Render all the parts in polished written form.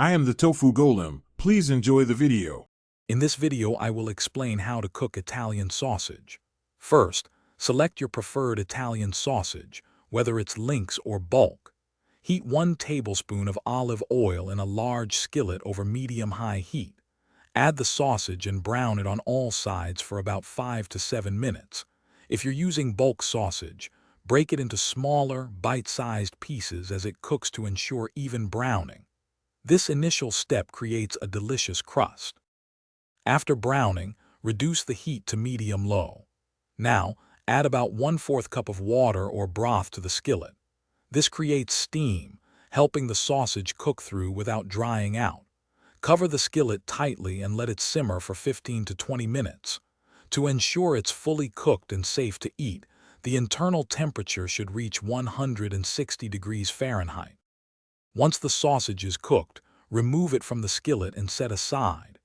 I am the tofu golem. Please enjoy the video. In this video, I will explain how to cook Italian sausage. First, select your preferred Italian sausage, whether it's links or bulk. Heat 1 tablespoon of olive oil in a large skillet over medium-high heat. Add the sausage and brown it on all sides for about 5 to 7 minutes. If you're using bulk sausage, break it into smaller, bite-sized pieces as it cooks to ensure even browning. This initial step creates a delicious crust. After browning, reduce the heat to medium-low. Now, add about 1/4 cup of water or broth to the skillet. This creates steam, helping the sausage cook through without drying out. Cover the skillet tightly and let it simmer for 15 to 20 minutes. To ensure it's fully cooked and safe to eat, the internal temperature should reach 160 degrees Fahrenheit. Once the sausage is cooked, remove it from the skillet and set aside.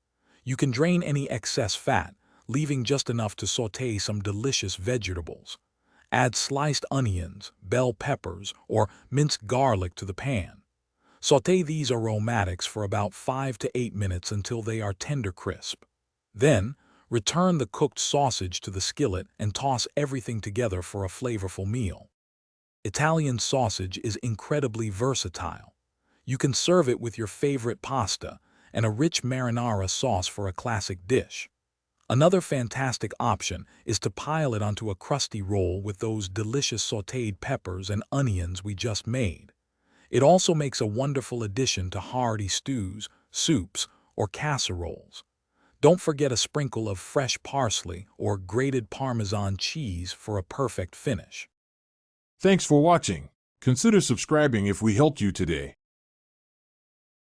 You can drain any excess fat, leaving just enough to sauté some delicious vegetables. Add sliced onions, bell peppers, or minced garlic to the pan. Sauté these aromatics for about 5 to 8 minutes until they are tender crisp. Then, return the cooked sausage to the skillet and toss everything together for a flavorful meal. Italian sausage is incredibly versatile. You can serve it with your favorite pasta and a rich marinara sauce for a classic dish. Another fantastic option is to pile it onto a crusty roll with those delicious sautéed peppers and onions we just made. It also makes a wonderful addition to hearty stews, soups, or casseroles. Don't forget a sprinkle of fresh parsley or grated Parmesan cheese for a perfect finish. Thanks for watching. Consider subscribing if we helped you today.